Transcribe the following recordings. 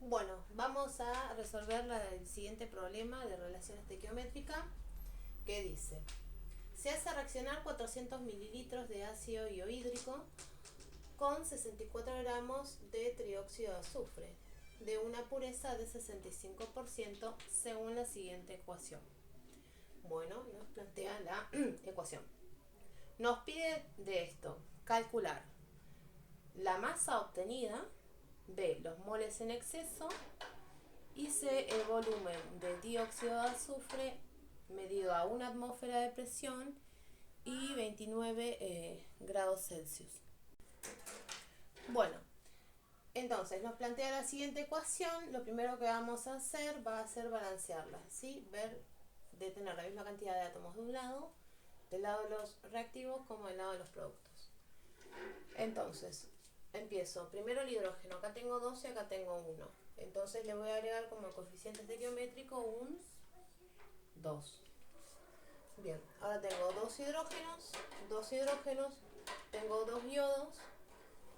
Bueno, vamos a resolver el siguiente problema de relación estequiométrica que dice: se hace reaccionar 400 mililitros de ácido iohídrico con 64 gramos de trióxido de azufre de una pureza de 65% según la siguiente ecuación. Bueno, nos plantea la ecuación. Nos pide de esto calcular la masa obtenida, B, los moles en exceso, y C, el volumen de dióxido de azufre medido a una atmósfera de presión y 29 grados Celsius. Bueno, entonces nos plantea la siguiente ecuación. Lo primero que vamos a hacer va a ser balancearla, ¿sí? Ver de tener la misma cantidad de átomos de un lado, del lado de los reactivos como del lado de los productos. Entonces, empiezo. Primero el hidrógeno. Acá tengo 2 y acá tengo 1. Entonces le voy a agregar como coeficiente estequiométrico un 2. Bien, ahora tengo 2 hidrógenos, tengo 2 yodos,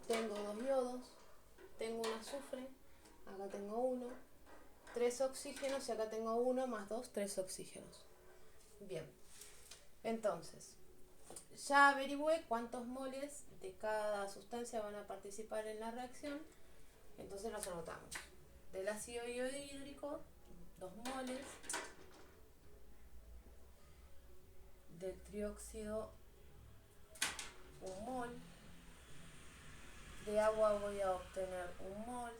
tengo un azufre, acá tengo 1, 3 oxígenos y acá tengo 1 más 2, 3 oxígenos. Bien, entonces, ya averigüé cuántos moles de cada sustancia van a participar en la reacción, entonces los anotamos. Del ácido iohídrico, 2 moles. Del trióxido, 1 mol. De agua voy a obtener 1 mol.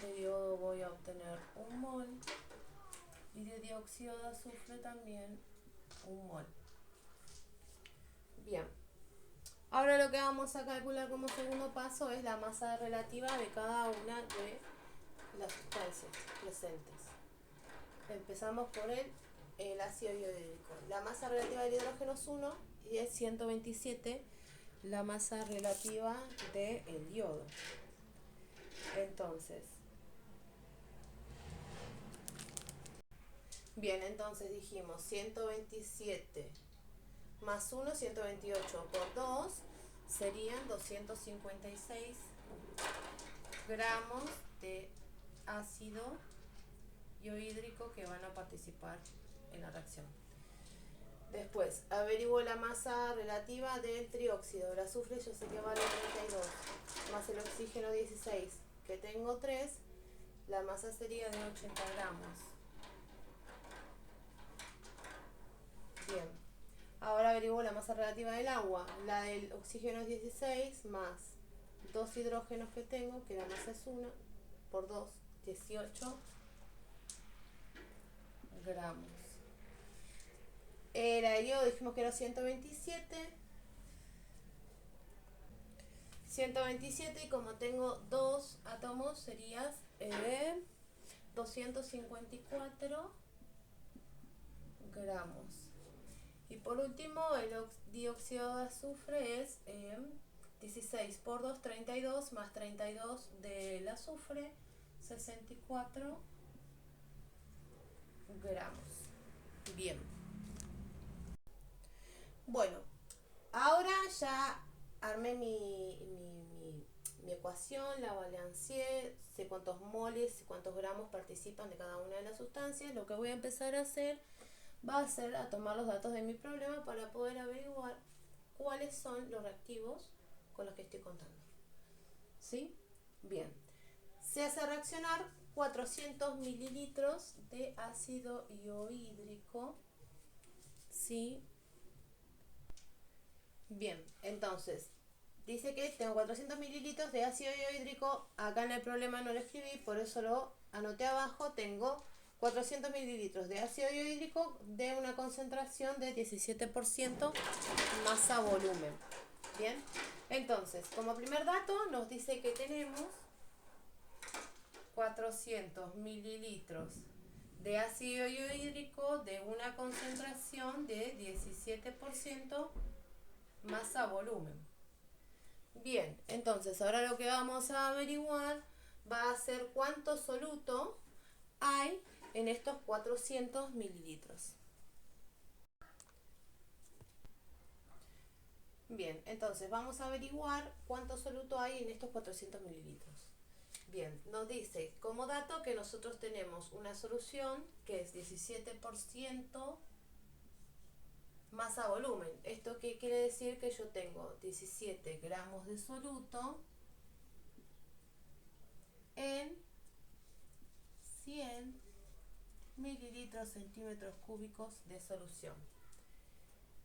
De yodo voy a obtener 1 mol. Y de dióxido de azufre también 1 mol. Bien. Ahora lo que vamos a calcular como segundo paso es la masa relativa de cada una de las sustancias presentes. Empezamos por el ácido iohídrico. La masa relativa del hidrógeno es 1 y es 127 la masa relativa del yodo. Entonces, bien, entonces dijimos 127 más 1, 128 por 2 serían 256 gramos de ácido iohídrico que van a participar en la reacción. Después, averiguo la masa relativa del trióxido. El azufre yo sé que vale 32, más el oxígeno 16, que tengo 3, la masa sería de 80 gramos. Bien, ahora averiguo la masa relativa del agua. La del oxígeno es 16, más 2 hidrógenos que tengo, que la masa es 1, por 2, 18 gramos. Era yo, dijimos que era 127 y como tengo 2 átomos sería 254 gramos. Y por último el dióxido de azufre es 16 por 2, 32, más 32 del azufre, 64 gramos. Bien. Bueno, ahora ya armé mi ecuación, la balanceé, sé cuántos moles y cuántos gramos participan de cada una de las sustancias. Lo que voy a empezar a hacer va a ser a tomar los datos de mi problema para poder averiguar cuáles son los reactivos con los que estoy contando. ¿Sí? Bien. Se hace reaccionar 400 mililitros de ácido iohídrico. ¿Sí? Bien, entonces, dice que tengo 400 mililitros de ácido iohídrico. Acá en el problema no lo escribí, por eso lo anoté abajo. Tengo 400 mililitros de ácido iohídrico de una concentración de 17% masa volumen. Bien, entonces, como primer dato nos dice que tenemos 400 mililitros de ácido iohídrico de una concentración de 17% masa volumen. Bien, entonces ahora lo que vamos a averiguar va a ser cuánto soluto hay en estos 400 mililitros. Bien, entonces vamos a averiguar cuánto soluto hay en estos 400 mililitros. Bien, nos dice como dato que nosotros tenemos una solución que es 17% masa volumen. ¿Esto qué quiere decir? Que yo tengo 17 gramos de soluto en 100 mililitros centímetros cúbicos de solución.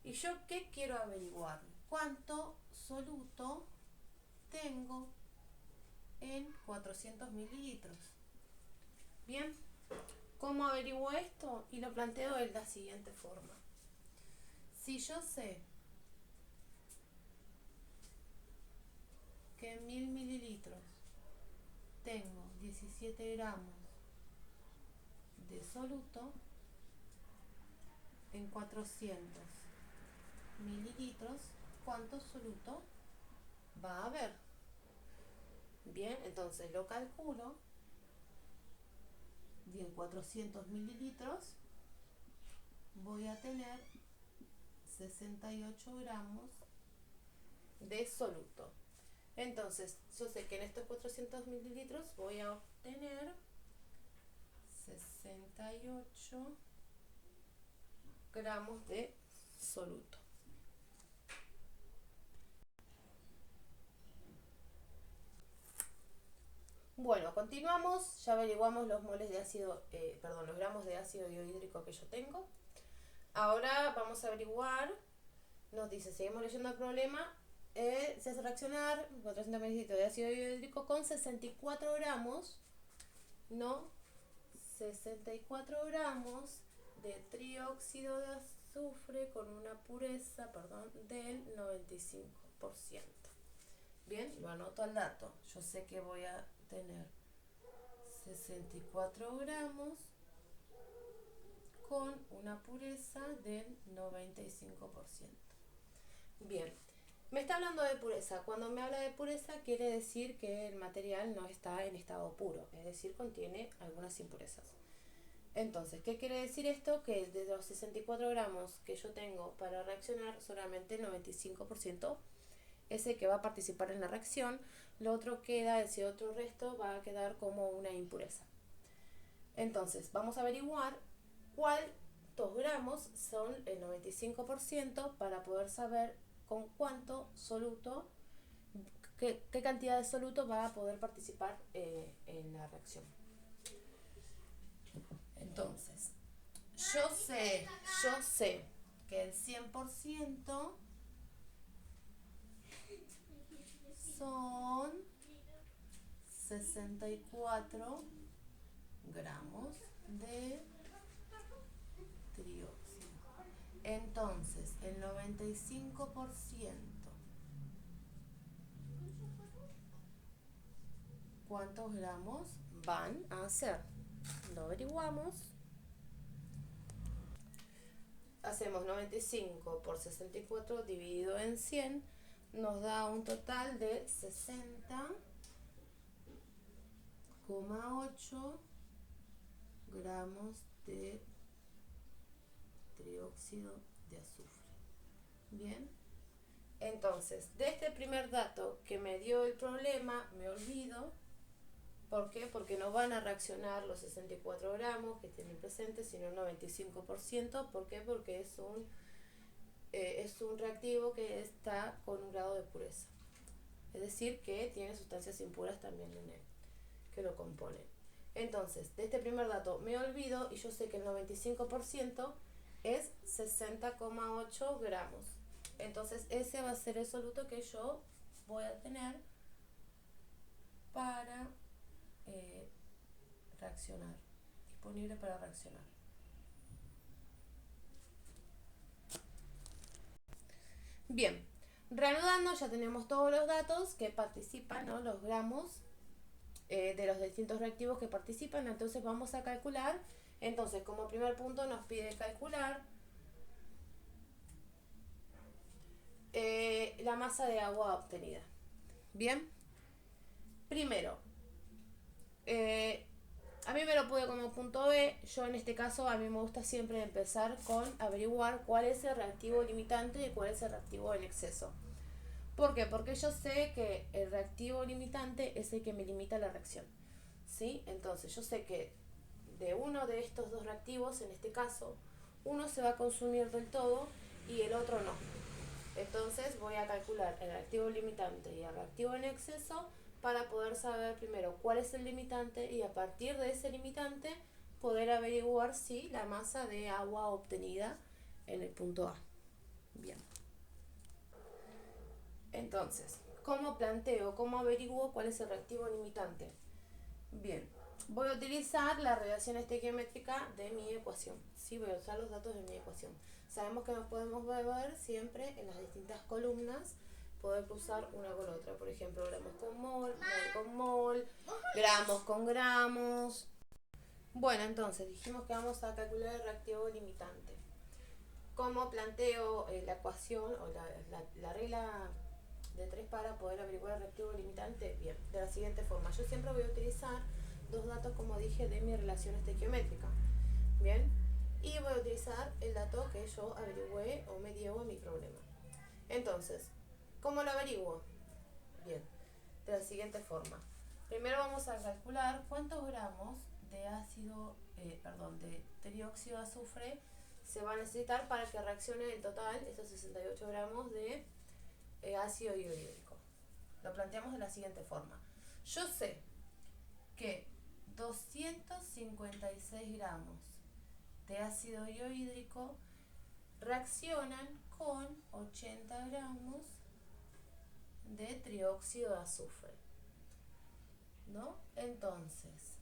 ¿Y yo qué quiero averiguar? ¿Cuánto soluto tengo en 400 mililitros? Bien, ¿cómo averiguo esto? Y lo planteo de la siguiente forma. Si yo sé que en 1000 mililitros tengo 17 gramos de soluto, en 400 mililitros, ¿cuánto soluto va a haber? Bien, entonces lo calculo. Y en 400 mililitros voy a tener 68 gramos de soluto. Entonces, yo sé que en estos 400 mililitros voy a obtener 68 gramos de soluto. Bueno, continuamos. Ya averiguamos los moles de ácido, los gramos de ácido dihídrico que yo tengo. Ahora vamos a averiguar, nos dice, seguimos leyendo el problema, se hace reaccionar 400 mililitros de ácido dihídrico con 64 gramos, ¿no? 64 gramos de trióxido de azufre con una pureza, del 95%. Bien, lo anoto al dato. Yo sé que voy a tener 64 gramos con una pureza del 95%. Bien, me está hablando de pureza. Cuando me habla de pureza quiere decir que el material no está en estado puro, es decir, contiene algunas impurezas. Entonces, ¿qué quiere decir esto? Que de los 64 gramos que yo tengo para reaccionar, solamente el 95% es el que va a participar en la reacción. Lo otro queda, ese otro resto va a quedar como una impureza. Entonces, vamos a averiguar cuántos gramos son el 95% para poder saber con cuánto soluto, qué cantidad de soluto va a poder participar en la reacción. Entonces, yo sé que el 100% son 64 gramos de trióxido. Entonces, el 95%, ¿cuántos gramos van a ser? Lo averiguamos. Hacemos 95 por 64 dividido en 100, nos da un total de 60,8 gramos de trióxido de azufre. Bien, entonces de este primer dato que me dio el problema me olvido. ¿Por qué? Porque no van a reaccionar los 64 gramos que tienen presentes, sino el 95%. ¿Por qué? Porque es un reactivo que está con un grado de pureza. Es decir, que tiene sustancias impuras también en él, que lo componen. Entonces, de este primer dato me olvido y yo sé que el 95% es 60,8 gramos. Entonces, ese va a ser el soluto que yo voy a tener para reaccionar, disponible para reaccionar. Bien, reanudando, ya tenemos todos los datos que participan, ¿no? Los gramos de los distintos reactivos que participan. Entonces vamos a calcular. Entonces, como primer punto nos pide calcular la masa de agua obtenida. Bien, primero, a mí me lo puse como punto B. Yo en este caso, a mí me gusta siempre empezar con averiguar cuál es el reactivo limitante y cuál es el reactivo en exceso. ¿Por qué? Porque yo sé que el reactivo limitante es el que me limita la reacción. ¿sí? Entonces yo sé que de uno de estos dos reactivos, en este caso, uno se va a consumir del todo y el otro no. Entonces voy a calcular el reactivo limitante y el reactivo en exceso para poder saber primero cuál es el limitante y a partir de ese limitante poder averiguar si la masa de agua obtenida en el punto A. Bien. Entonces, ¿cómo planteo, cómo averiguo cuál es el reactivo limitante? Bien, voy a utilizar la relación estequiométrica de mi ecuación. Sí, voy a usar los datos de mi ecuación. Sabemos que nos podemos ver siempre en las distintas columnas, poder cruzar una con otra. Por ejemplo, gramos con mol con mol, gramos con gramos. Bueno, entonces dijimos que vamos a calcular el reactivo limitante. ¿Cómo planteo la ecuación o la regla de 3 para poder averiguar el reactivo limitante? Bien, de la siguiente forma. Yo siempre voy a utilizar dos datos, como dije, de mi relación estequiométrica. Bien, y voy a utilizar el dato que yo averigüé o me dio en mi problema. Entonces, ¿cómo lo averiguo? Bien, de la siguiente forma. Primero vamos a calcular cuántos gramos de de trióxido de azufre se va a necesitar para que reaccione el total, estos 68 gramos de ácido hidroclórico. Lo planteamos de la siguiente forma. Yo sé que 256 gramos de ácido hidroclórico reaccionan con 80 gramos de trióxido de azufre, ¿no? Entonces,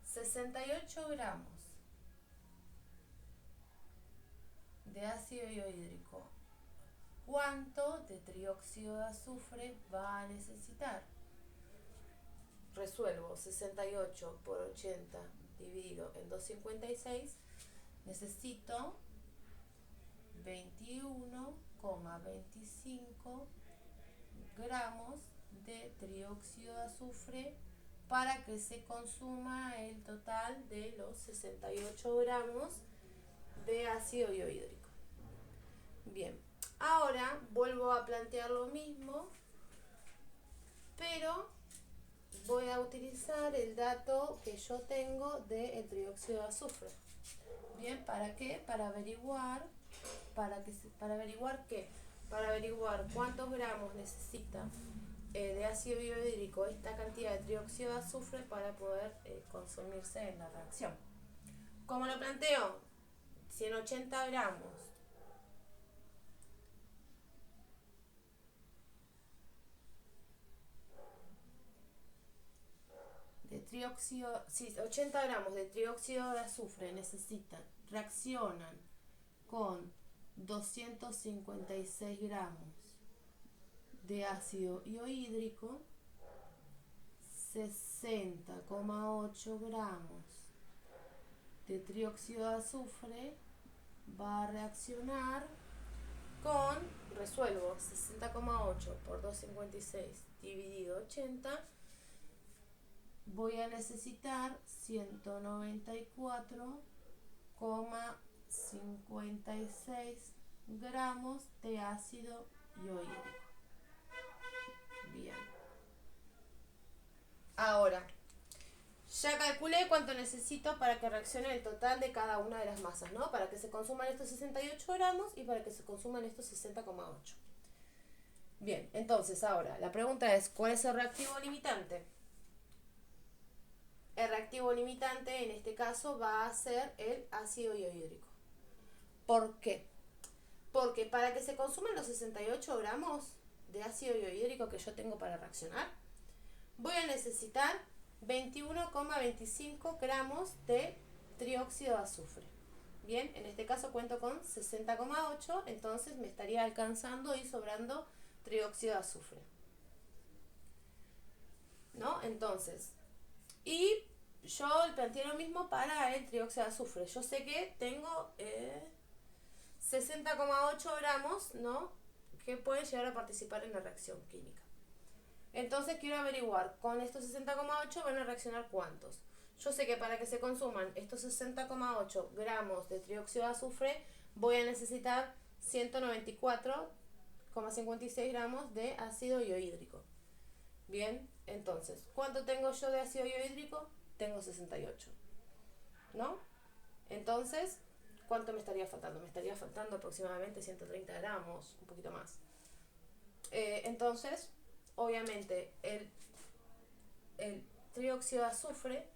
68 gramos de ácido hidroclórico, ¿cuánto de trióxido de azufre va a necesitar? Resuelvo 68 por 80 dividido en 256, necesito 21,25 gramos de trióxido de azufre para que se consuma el total de los 68 gramos de ácido hidroclórico. Bien, ahora vuelvo a plantear lo mismo, pero voy a utilizar el dato que yo tengo del trióxido de azufre. Bien, ¿para qué? Para averiguar qué, para averiguar cuántos gramos necesita de ácido hidroclórico esta cantidad de trióxido de azufre para poder consumirse en la reacción. ¿Cómo lo planteo? 180 gramos de trióxido, 80 gramos de trióxido de azufre reaccionan con 256 gramos de ácido hidroclórico, 60,8 gramos de trióxido de azufre va a reaccionar con, resuelvo 60,8 por 256 dividido 80, voy a necesitar 194,56 gramos de ácido hidroclórico. Bien. Ahora, ya calculé cuánto necesito para que reaccione el total de cada una de las masas, ¿no? Para que se consuman estos 68 gramos y para que se consuman estos 60,8. Bien, entonces ahora, la pregunta es, ¿cuál es el reactivo limitante? El reactivo limitante en este caso va a ser el ácido hidroclórico. ¿Por qué? Porque para que se consuman los 68 gramos de ácido hidroclórico que yo tengo para reaccionar, voy a necesitar 21,25 gramos de trióxido de azufre. Bien, en este caso cuento con 60,8, entonces me estaría alcanzando y sobrando trióxido de azufre, ¿no? Entonces, y yo planteé lo mismo para el trióxido de azufre. Yo sé que tengo 60,8 gramos, ¿no?, que pueden llegar a participar en la reacción química. Entonces quiero averiguar, con estos 60,8 van a reaccionar cuántos. Yo sé que para que se consuman estos 60,8 gramos de trióxido de azufre, voy a necesitar 194,56 gramos de ácido hidroclórico. Bien, Entonces, ¿cuánto tengo yo de ácido hidrohídrico? Tengo 68, ¿no? Entonces, ¿cuánto me estaría faltando? Me estaría faltando aproximadamente 130 gramos, un poquito más. Entonces, obviamente, el trióxido de azufre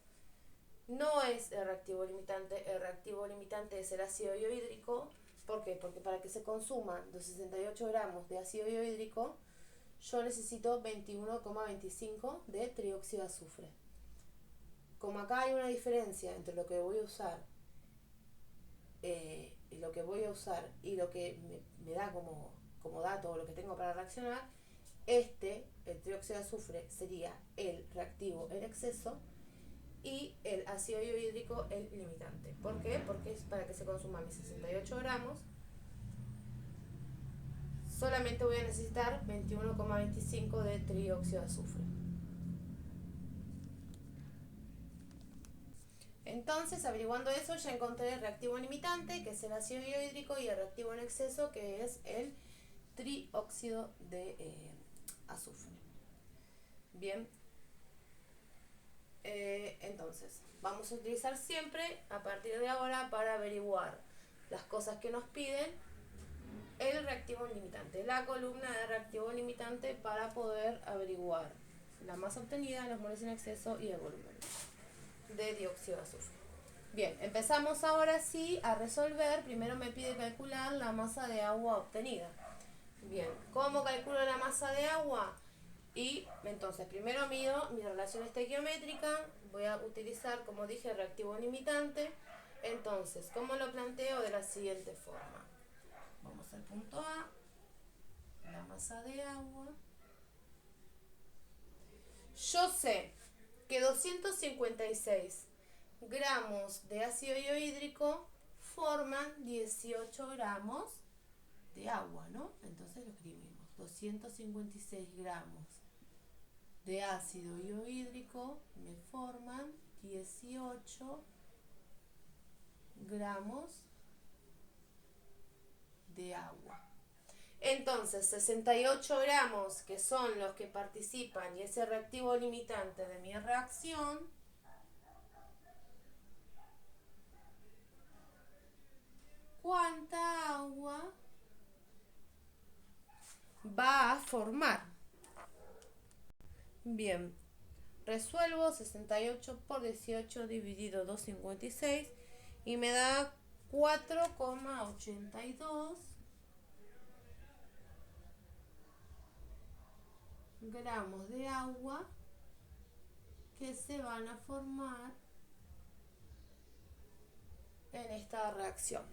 no es el reactivo limitante es el ácido iohídrico. ¿Por qué? Porque para que se consuman los 68 gramos de ácido iohídrico, yo necesito 21,25 de trióxido de azufre. Como acá hay una diferencia entre lo que voy a usar y lo que me da como dato o lo que tengo para reaccionar, el trióxido de azufre sería el reactivo en exceso y el ácido iohídrico el limitante. ¿Por qué? Porque es para que se consuman mis 68 gramos. Solamente voy a necesitar 21,25 de trióxido de azufre. Entonces, averiguando eso, ya encontré el reactivo limitante, que es el ácido hidrohídrico, y el reactivo en exceso, que es el trióxido de azufre. Bien. Entonces, vamos a utilizar siempre, a partir de ahora, para averiguar las cosas que nos piden, el reactivo limitante, la columna de reactivo limitante, para poder averiguar la masa obtenida, los moles en exceso y el volumen de dióxido de azufre. Bien, empezamos ahora sí a resolver. Primero me pide calcular la masa de agua obtenida. Bien, ¿cómo calculo la masa de agua? Y entonces primero mido mi relación estequiométrica. Voy a utilizar, como dije, el reactivo limitante. Entonces, ¿cómo lo planteo? De la siguiente forma. Vamos al punto A, la masa de agua. Yo sé que 256 gramos de ácido hidrohídrico forman 18 gramos de agua, ¿no? Entonces lo escribimos. 256 gramos de ácido hidrohídrico me forman 18 gramos de agua. Entonces, 68 gramos, que son los que participan y ese reactivo limitante de mi reacción, ¿cuánta agua va a formar? Bien, resuelvo 68 por 18 dividido 256 y me da 4,82 gramos de agua que se van a formar en esta reacción.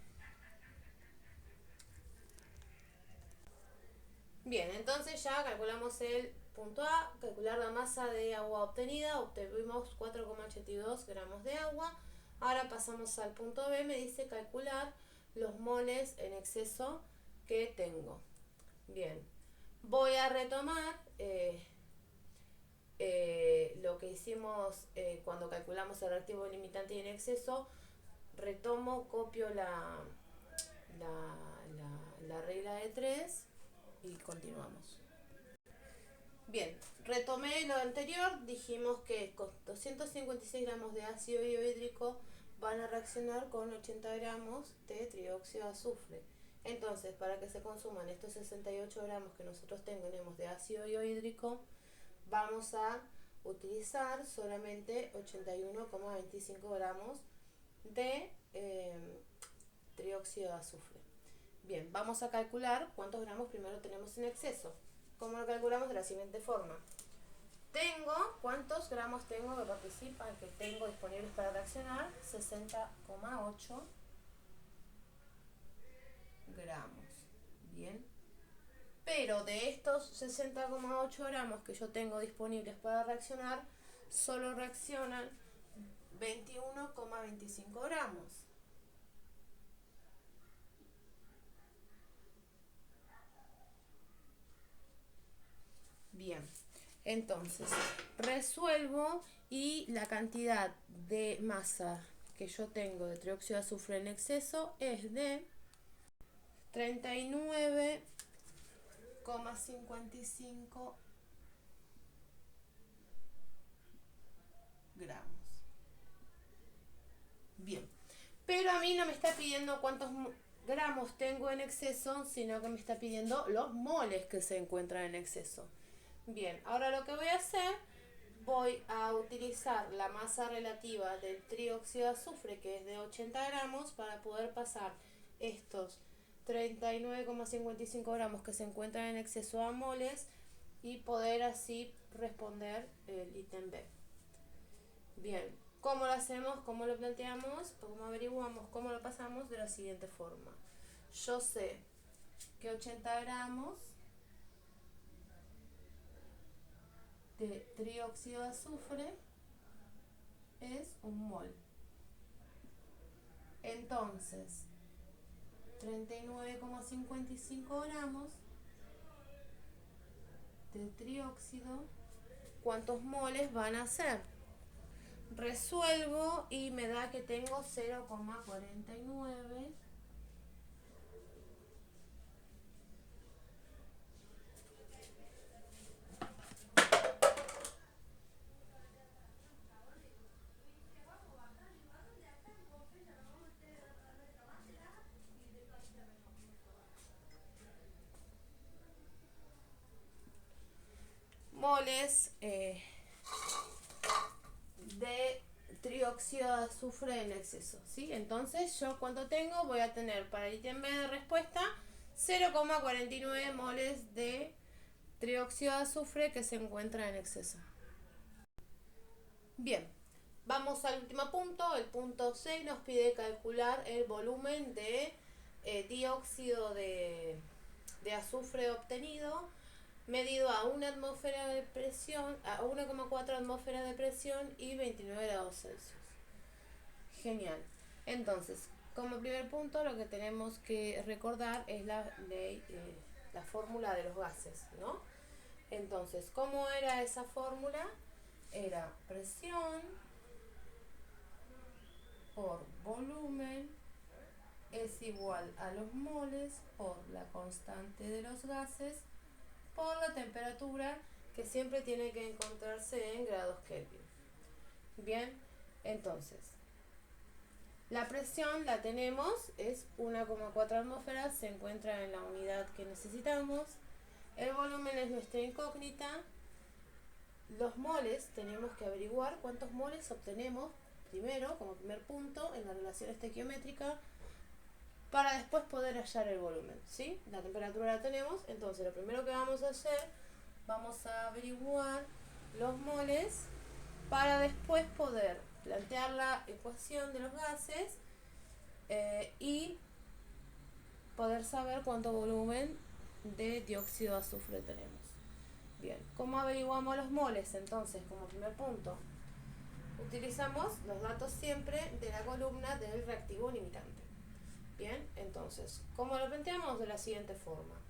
Bien, entonces ya calculamos el punto A, calcular la masa de agua obtenida, obtuvimos 4,82 gramos de agua. Ahora pasamos al punto B, me dice calcular los moles en exceso que tengo. Bien, voy a retomar lo que hicimos cuando calculamos el reactivo limitante y en exceso. Retomo, copio la regla de 3 y continuamos. Bien, retomé lo anterior, dijimos que con 256 gramos de ácido hidrohídrico van a reaccionar con 80 gramos de trióxido de azufre. Entonces, para que se consuman estos 68 gramos que nosotros tenemos de ácido hidrohídrico, vamos a utilizar solamente 81,25 gramos de trióxido de azufre. Bien, vamos a calcular cuántos gramos primero tenemos en exceso. ¿Cómo lo calculamos? De la siguiente forma. ¿Cuántos gramos tengo que participan, que tengo disponibles para reaccionar? 60,8 gramos. Bien. Pero de estos 60,8 gramos que yo tengo disponibles para reaccionar, solo reaccionan 21,25 gramos. Bien, entonces resuelvo y la cantidad de masa que yo tengo de trióxido de azufre en exceso es de 39,55 Pero a mí no me está pidiendo cuántos gramos tengo en exceso, sino que me está pidiendo los moles que se encuentran en exceso. Bien, ahora lo que voy a hacer, voy a utilizar la masa relativa del trióxido de azufre, que es de 80 gramos, para poder pasar estos 39,55 gramos que se encuentran en exceso a moles y poder así responder el ítem B. Bien, ¿cómo lo hacemos? ¿Cómo lo planteamos? ¿Cómo averiguamos? ¿Cómo lo pasamos? De la siguiente forma. Yo sé que 80 gramos de trióxido de azufre es un mol. Entonces, 39,55 gramos de trióxido, ¿cuántos moles van a ser? Resuelvo y me da que tengo 0,49 moles de trióxido de azufre en exceso, ¿sí? Entonces, yo cuánto tengo, voy a tener para el ítem B de respuesta 0,49 moles de trióxido de azufre que se encuentra en exceso. Bien, vamos al último punto. El punto 6 nos pide calcular el volumen de dióxido de azufre obtenido medido a 1 atmósfera de presión, a 1,4 atmósferas de presión y 29 grados Celsius. Genial. Entonces, como primer punto, lo que tenemos que recordar es la ley, la fórmula de los gases, ¿no? Entonces, ¿cómo era esa fórmula? Era presión por volumen es igual a los moles por la constante de los gases por la temperatura, que siempre tiene que encontrarse en grados Kelvin. Bien, entonces, la presión la tenemos, es 1,4 atmósferas, se encuentra en la unidad que necesitamos. El volumen es nuestra incógnita. Los moles, tenemos que averiguar cuántos moles obtenemos primero, como primer punto, en la relación estequiométrica, para después poder hallar el volumen, ¿sí? La temperatura la tenemos, entonces lo primero que vamos a hacer, vamos a averiguar los moles para después poder plantear la ecuación de los gases y poder saber cuánto volumen de dióxido de azufre tenemos. Bien, ¿cómo averiguamos los moles? Entonces, como primer punto, utilizamos los datos siempre de la columna del reactivo limitante. Bien, entonces, ¿cómo lo planteamos? De la siguiente forma.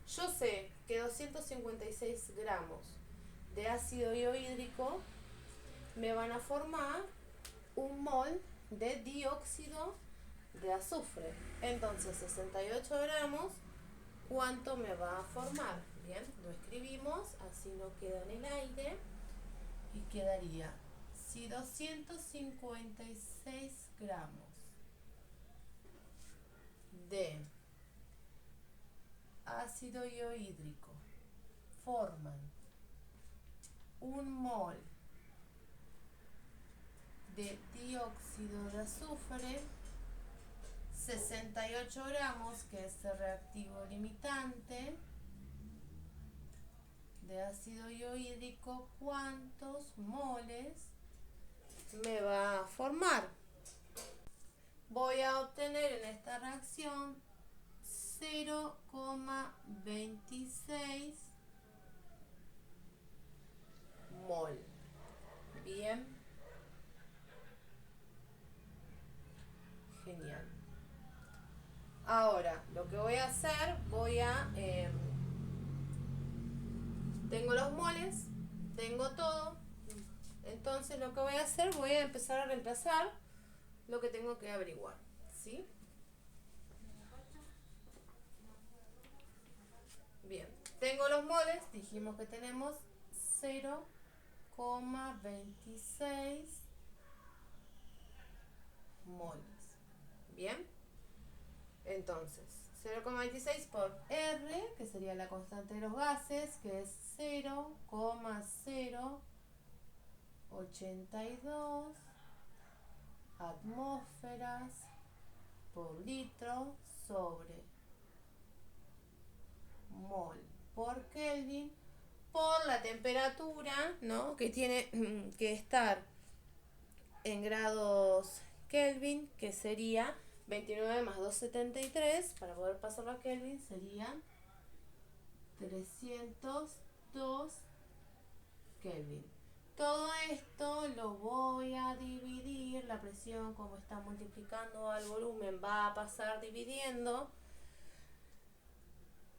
Yo sé que 256 gramos de ácido hidrohídrico me van a formar un mol de dióxido de azufre. Entonces, 68 gramos, ¿cuánto me va a formar? Bien, lo escribimos, así no queda en el aire y quedaría, si 256 gramos de ácido hidrohídrico forman un mol de dióxido de azufre, 68 gramos, que es el reactivo limitante de ácido hidrohídrico, ¿cuántos moles me va a formar? Voy a obtener en esta reacción 0,26 mol. Bien. Genial. Ahora, lo que voy a hacer, tengo los moles, tengo todo. Entonces lo que voy a hacer, voy a empezar a reemplazar lo que tengo que averiguar, ¿sí? Bien, tengo los moles, dijimos que tenemos 0,26 moles. Bien, entonces 0,26 por R, que sería la constante de los gases, que es 0,082 atmósferas por litro sobre mol por Kelvin, por la temperatura, ¿no?, que tiene que estar en grados Kelvin, que sería 29 más 273, para poder pasarlo a Kelvin serían 302 Kelvin. Todo esto lo voy a dividir, la presión como está multiplicando al volumen va a pasar dividiendo.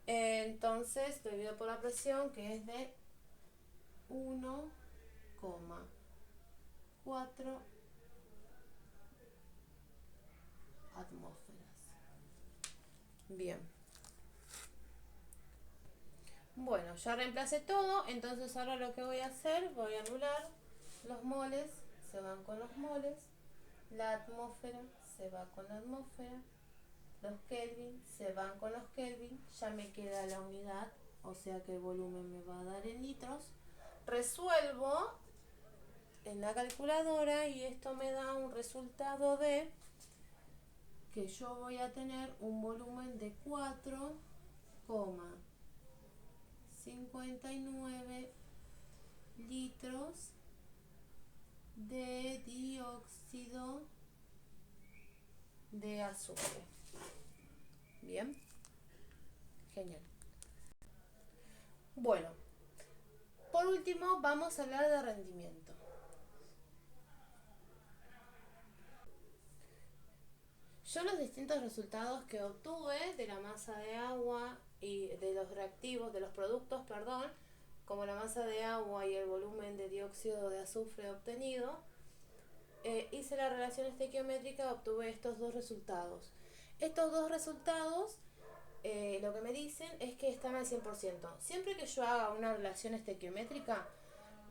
Entonces lo divido por la presión, que es de 1,4 atmósferas. Bien. Bueno, ya reemplacé todo, entonces ahora lo que voy a hacer, voy a anular los moles, se van con los moles, la atmósfera se va con la atmósfera, los Kelvin se van con los Kelvin, ya me queda la unidad, o sea que el volumen me va a dar en litros. Resuelvo en la calculadora y esto me da un resultado de que yo voy a tener un volumen de 4,59 litros de dióxido de azufre. Bien, genial. Bueno, por último vamos a hablar de rendimiento. Yo los distintos resultados que obtuve de la masa de agua y de los reactivos, de los productos, perdón, como la masa de agua y el volumen de dióxido de azufre obtenido, hice la relación estequiométrica, obtuve estos dos resultados. Estos dos resultados lo que me dicen es que están al 100%. Siempre que yo haga una relación estequiométrica,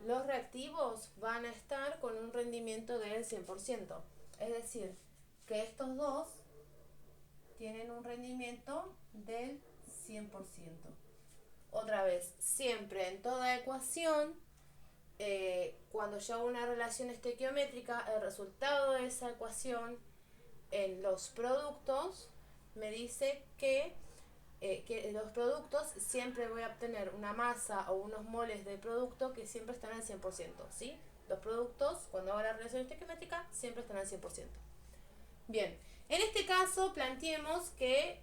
los reactivos van a estar con un rendimiento del 100%. Es decir, que estos dos tienen un rendimiento del 100%. Otra vez, siempre en toda ecuación, cuando yo hago una relación estequiométrica, el resultado de esa ecuación en los productos me dice que los productos siempre voy a obtener una masa o unos moles de producto que siempre están al 100%, ¿sí? Los productos, cuando hago la relación estequiométrica, siempre están al 100%. Bien, en este caso planteemos que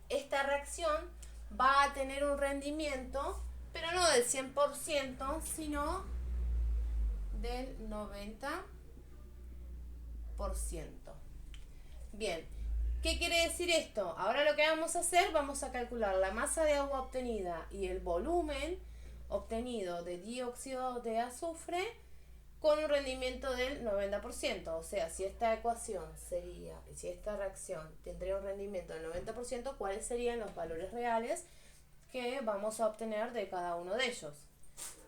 esta reacción va a tener un rendimiento, pero no del 100%, sino del 90%. Bien, ¿qué quiere decir esto? Ahora lo que vamos a hacer, vamos a calcular la masa de agua obtenida y el volumen obtenido de dióxido de azufre con un rendimiento del 90%. O sea, si esta ecuación sería, si esta reacción tendría un rendimiento del 90%, ¿cuáles serían los valores reales que vamos a obtener de cada uno de ellos?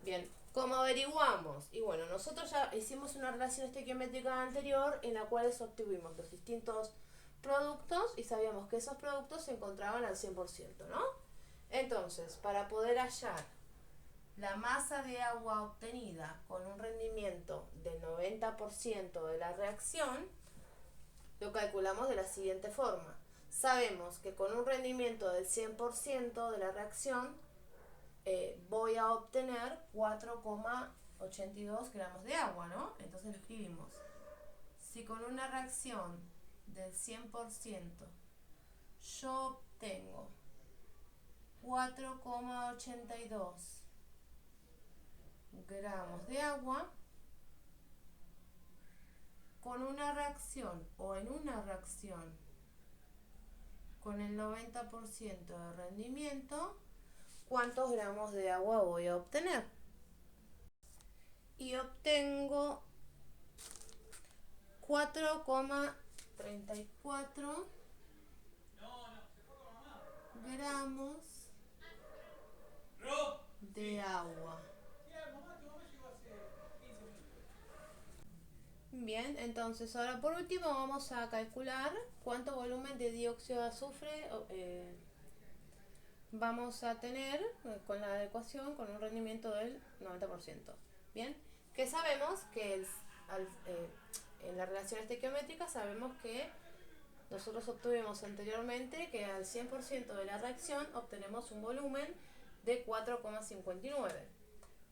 Bien, ¿cómo averiguamos? Y bueno, nosotros ya hicimos una relación estequiométrica anterior en la cual obtuvimos los distintos productos y sabíamos que esos productos se encontraban al 100%, ¿no? Entonces, para poder hallar la masa de agua obtenida con un rendimiento del 90% de la reacción, lo calculamos de la siguiente forma. Sabemos que con un rendimiento del 100% de la reacción voy a obtener 4,82 gramos de agua, ¿no? Entonces lo escribimos. Si con una reacción del 100% yo obtengo 4,82 gramos de agua, con una reacción o en una reacción con el 90% de rendimiento, ¿cuántos gramos de agua voy a obtener? Y obtengo 4,34 gramos de agua. Bien. Bien, entonces ahora por último vamos a calcular cuánto volumen de dióxido de azufre vamos a tener con la ecuación con un rendimiento del 90%. Bien, que sabemos que en la relación estequiométrica sabemos que nosotros obtuvimos anteriormente que al 100% de la reacción obtenemos un volumen de 4,59.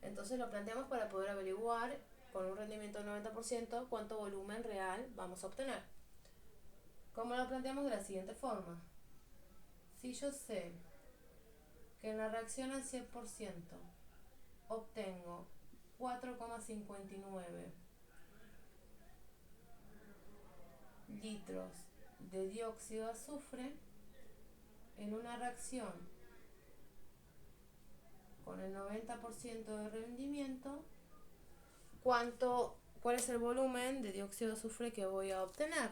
Entonces lo planteamos para poder averiguar con un rendimiento del 90% cuánto volumen real vamos a obtener. ¿Cómo lo planteamos? De la siguiente forma. Si yo sé que en la reacción al 100% obtengo 4,59 litros de dióxido de azufre en una reacción con el 90% de rendimiento, ¿cuál es el volumen de dióxido de azufre que voy a obtener?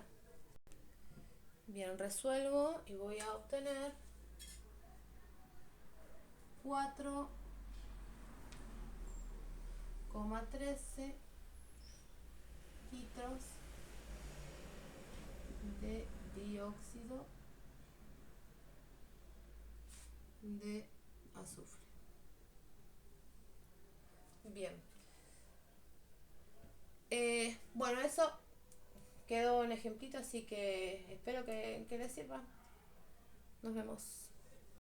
Bien, resuelvo y voy a obtener 4,13 litros de dióxido de azufre. Bien. Bueno, eso quedó un ejemplito, así que espero que les sirva. Nos vemos.